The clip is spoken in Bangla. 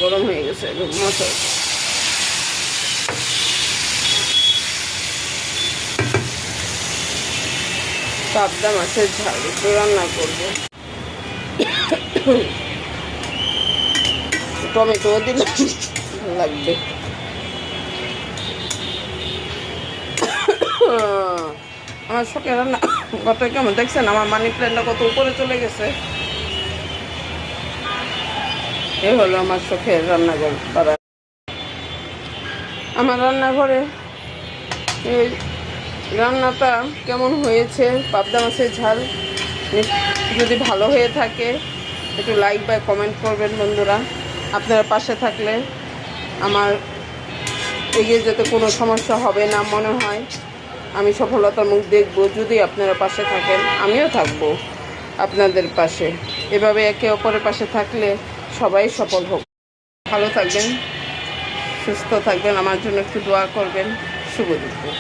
গরম হয়ে গেছে মশলা। পাবদা মাছের ঝাল একটু রান্না করবো। টমেটো দিলে লাগবে। আমার শখের রান্না কত কেমন দেখছেন, আমার মানি প্ল্যান্টটা কত উপরে চলে গেছে। এ হলো আমার শখের রান্নাঘর পাড়া। আমার রান্নাঘরে এই রান্নাটা কেমন হয়েছে, পাবদা মাছের ঝাল যদি ভালো হয়ে থাকে একটু লাইক বা কমেন্ট করবেন বন্ধুরা। আপনারা পাশে থাকলে আমার এগিয়ে যেতে কোনো সমস্যা হবে না মনে হয়। আমি সফলতার মুখ দেখব যদি আপনারা পাশে থাকেন, আমিও থাকব আপনাদের পাশে। এভাবে একে অপরের পাশে থাকলে সবাই সফল হোক। ভালো থাকবেন, সুস্থ থাকবেন, আমার জন্য একটু দোয়া করবেন। শুভ দুপুর।